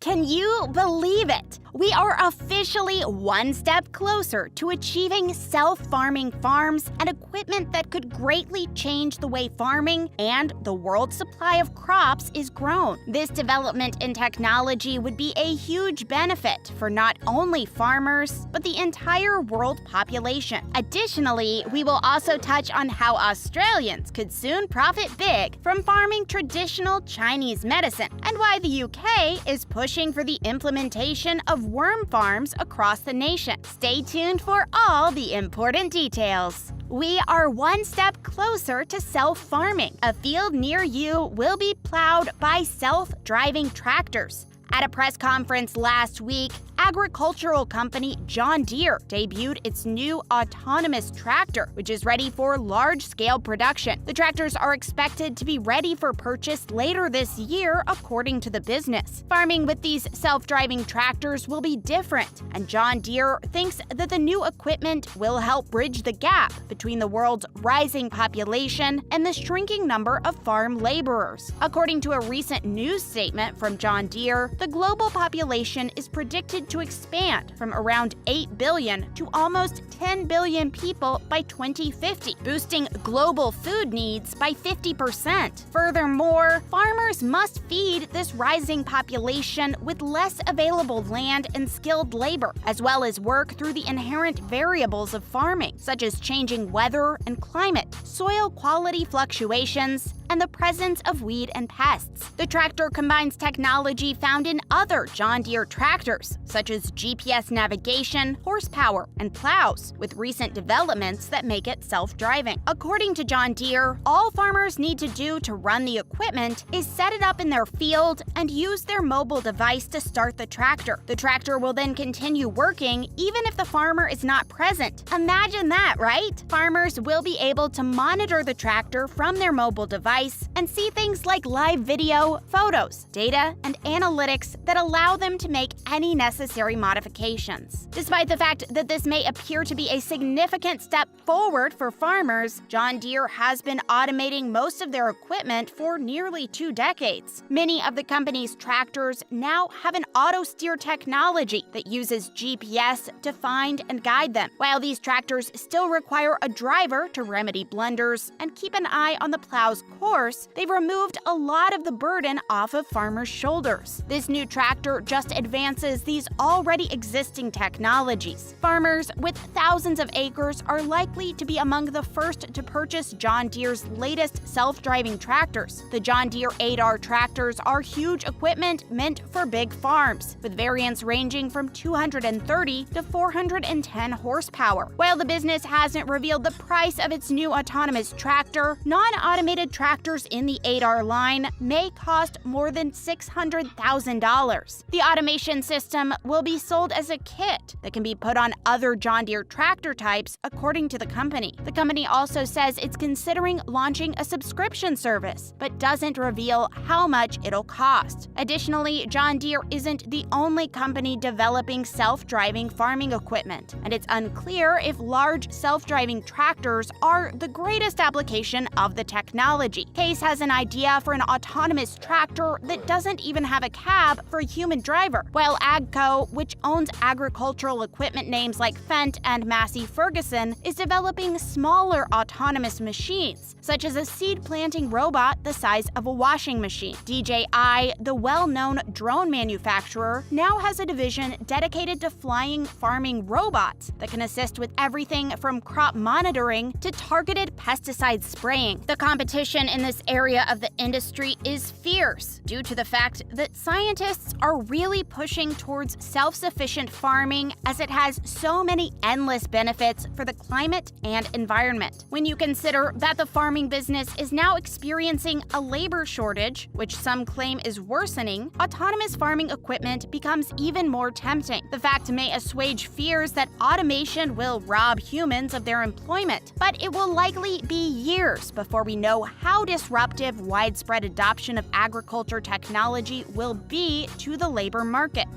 Can you believe it? We are officially one step closer to achieving self-farming farms and equipment that could greatly change the way farming and the world's supply of crops is grown. This development in technology would be a huge benefit for not only farmers, but the entire world population. Additionally, we will also touch on how Australians could soon profit big from farming traditional Chinese medicine and why the UK is pushing for the implementation of worm farms across the nation. Stay tuned for all the important details. We are one step closer to self-farming. A field near you will be plowed by self-driving tractors. At a press conference last week, agricultural company John Deere debuted its new autonomous tractor, which is ready for large-scale production. The tractors are expected to be ready for purchase later this year, according to the business. Farming with these self-driving tractors will be different, and John Deere thinks that the new equipment will help bridge the gap between the world's rising population and the shrinking number of farm laborers. According to a recent news statement from John Deere, the global population is predicted to expand from around 8 billion to almost 10 billion people by 2050, boosting global food needs by 50%. Furthermore, farmers must feed this rising population with less available land and skilled labor, as well as work through the inherent variables of farming, such as changing weather and climate, soil quality fluctuations, and the presence of weed and pests. The tractor combines technology found in other John Deere tractors, such as GPS navigation, horsepower, and plows, with recent developments that make it self-driving. According to John Deere, all farmers need to do to run the equipment is set it up in their field and use their mobile device to start the tractor. The tractor will then continue working even if the farmer is not present. Imagine that, right? Farmers will be able to monitor the tractor from their mobile device and see things like live video, photos, data, and analytics that allow them to make any necessary modifications. Despite the fact that this may appear to be a significant step forward for farmers, John Deere has been automating most of their equipment for nearly 2 decades. Many of the company's tractors now have an auto-steer technology that uses GPS to find and guide them. While these tractors still require a driver to remedy blunders and keep an eye on the plow's course, they've removed a lot of the burden off of farmers' shoulders. This new tractor just advances these already existing technologies. Farmers with thousands of acres are likely to be among the first to purchase John Deere's latest self-driving tractors. The John Deere 8R tractors are huge equipment meant for big farms, with variants ranging from 230 to 410 horsepower. While the business hasn't revealed the price of its new autonomous tractor, non-automated tractors in the 8R line may cost more than $600,000. The automation system will be sold as a kit that can be put on other John Deere tractor types, according to the company. The company also says it's considering launching a subscription service, but doesn't reveal how much it'll cost. Additionally, John Deere isn't the only company developing self-driving farming equipment, and it's unclear if large self-driving tractors are the greatest application of the technology. Case has an idea for an autonomous tractor that doesn't even have a cab for a human driver, while AGCO, which owns agricultural equipment names like Fendt and Massey Ferguson, is developing smaller autonomous machines, such as a seed-planting robot the size of a washing machine. DJI, the well-known drone manufacturer, now has a division dedicated to flying farming robots that can assist with everything from crop monitoring to targeted pesticide spraying. The competition in this area of the industry is fierce due to the fact that scientists are really pushing towards self-sufficient farming, as it has so many endless benefits for the climate and environment. When you consider that the farming business is now experiencing a labor shortage, which some claim is worsening, autonomous farming equipment becomes even more tempting. The fact may assuage fears that automation will rob humans of their employment, but it will likely be years before we know how disruptive widespread adoption of agriculture technology will be to the labor market.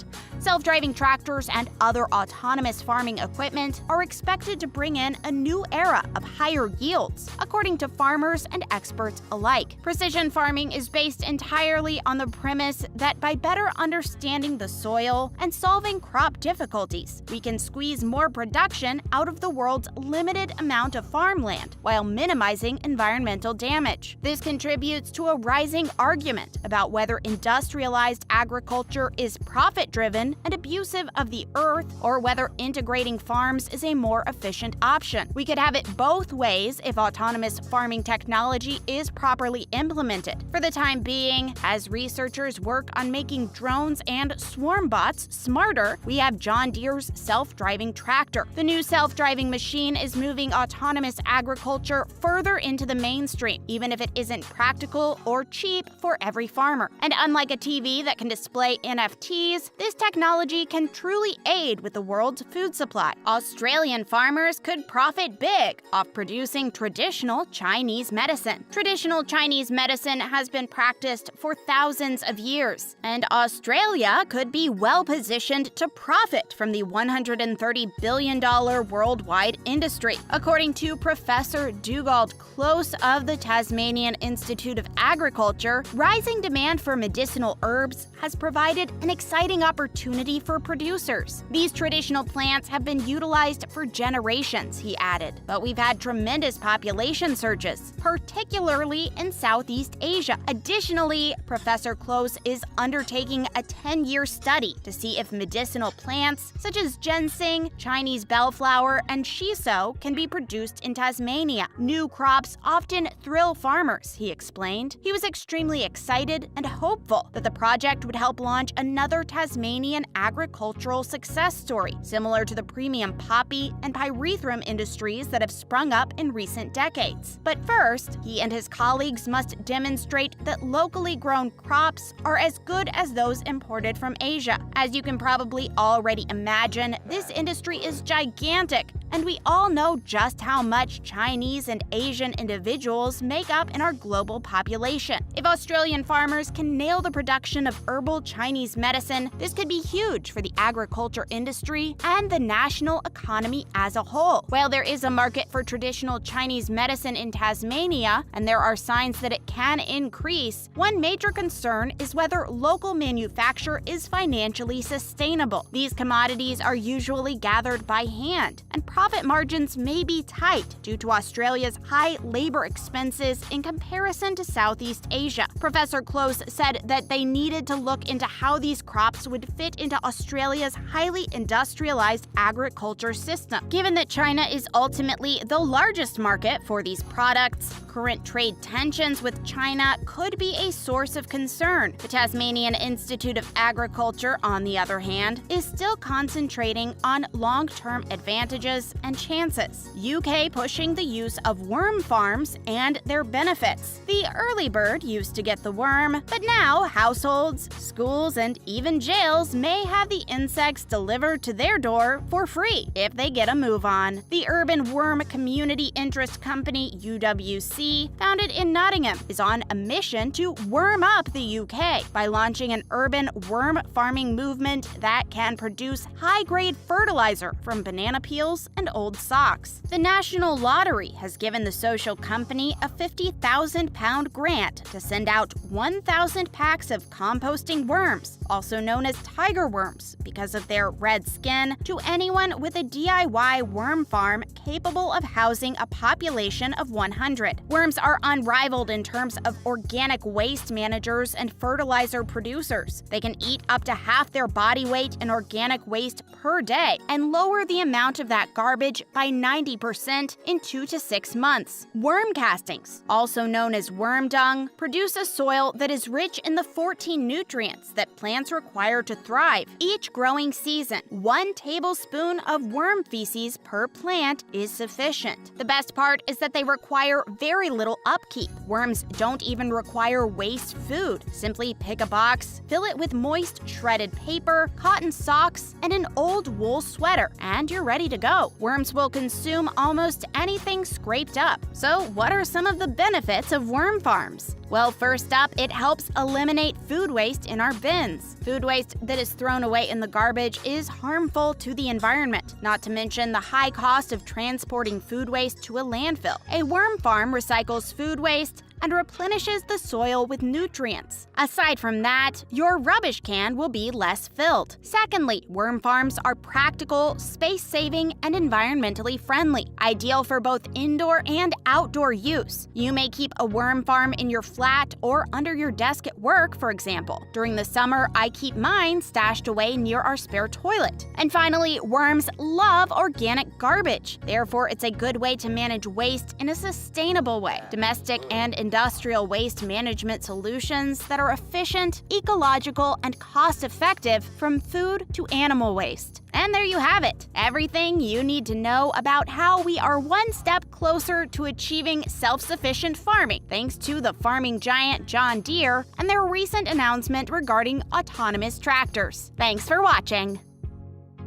Self-driving tractors and other autonomous farming equipment are expected to bring in a new era of higher yields, according to farmers and experts alike. Precision farming is based entirely on the premise that by better understanding the soil and solving crop difficulties, we can squeeze more production out of the world's limited amount of farmland while minimizing environmental damage. This contributes to a rising argument about whether industrialized agriculture is profit-driven and abusive of the earth, or whether integrating farms is a more efficient option. We could have it both ways if autonomous farming technology is properly implemented. For the time being, as researchers work on making drones and swarm bots smarter, we have John Deere's self-driving tractor. The new self-driving machine is moving autonomous agriculture further into the mainstream, even if it isn't practical or cheap for every farmer. And unlike a TV that can display NFTs, this technology can truly aid with the world's food supply. Australian farmers could profit big off producing traditional Chinese medicine. Traditional Chinese medicine has been practiced for thousands of years, and Australia could be well positioned to profit from the $130 billion worldwide industry. According to Professor Dugald Close of the Tasmanian Institute of Agriculture, rising demand for medicinal herbs has provided an exciting opportunity for producers. These traditional plants have been utilized for generations, he added, but we've had tremendous population surges, particularly in Southeast Asia. Additionally, Professor Close is undertaking a 10-year study to see if medicinal plants such as ginseng, Chinese bellflower, and shiso can be produced in Tasmania. New crops often thrill farmers, he explained. He was extremely excited and hopeful that the project would help launch another Tasmanian agricultural success story, similar to the premium poppy and pyrethrum industries that have sprung up in recent decades. But first, he and his colleagues must demonstrate that locally grown crops are as good as those imported from Asia. As you can probably already imagine, this industry is gigantic, and we all know just how much Chinese and Asian individuals make up in our global population. If Australian farmers can nail the production of herbal Chinese medicine, this could be huge for the agriculture industry and the national economy as a whole. While there is a market for traditional Chinese medicine in Tasmania, and there are signs that it can increase, one major concern is whether local manufacture is financially sustainable. These commodities are usually gathered by hand, and profit margins may be tight due to Australia's high labor expenses in comparison to Southeast Asia. Professor Close said that they needed to look into how these crops would fit into Australia's highly industrialized agriculture system. Given that China is ultimately the largest market for these products, current trade tensions with China could be a source of concern. The Tasmanian Institute of Agriculture, on the other hand, is still concentrating on long-term advantages and chances. UK pushing the use of worm farms and their benefits. The early bird used to get the worm, but now households, schools, and even jails may have the insects delivered to their door for free if they get a move on. The urban worm community interest company UWC, founded in Nottingham, is on a mission to worm up the UK by launching an urban worm farming movement that can produce high-grade fertilizer from banana peels and old socks. The National Lottery has given the social company a £50,000 grant to send out 1,000 packs of composting worms, also known as tiger worms because of their red skin, to anyone with a DIY worm farm capable of housing a population of 100. Worms are unrivaled in terms of organic waste managers and fertilizer producers. They can eat up to half their body weight in organic waste per day and lower the amount of that garbage by 90% in 2 to 6 months. Worm castings, also known as worm dung, produce a soil that is rich in the 14 nutrients that plants require to thrive. Each growing season, 1 tablespoon of worm feces per plant is sufficient. The best part is that they require very little upkeep. Worms don't even require waste food. Simply pick a box, fill it with moist shredded paper, cotton socks, and an old wool sweater, and you're ready to go. Worms will consume almost anything scraped up. So, what are some of the benefits of worm farms? Well, first up, it helps eliminate food waste in our bins. Food waste that is thrown away in the garbage is harmful to the environment, not to mention the high cost of transporting food waste to a landfill. A worm farm recycles food waste and replenishes the soil with nutrients. Aside from that, your rubbish can will be less filled. Secondly, worm farms are practical, space-saving, and environmentally friendly, ideal for both indoor and outdoor use. You may keep a worm farm in your flat or under your desk at work, for example. During the summer, I keep mine stashed away near our spare toilet. And finally, worms love organic garbage. Therefore, it's a good way to manage waste in a sustainable way. Domestic and industrial waste management solutions that are efficient, ecological, and cost-effective from food to animal waste. And there you have it, everything you need to know about how we are one step closer to achieving self-sufficient farming, thanks to the farming giant John Deere and their recent announcement regarding autonomous tractors. Thanks for watching.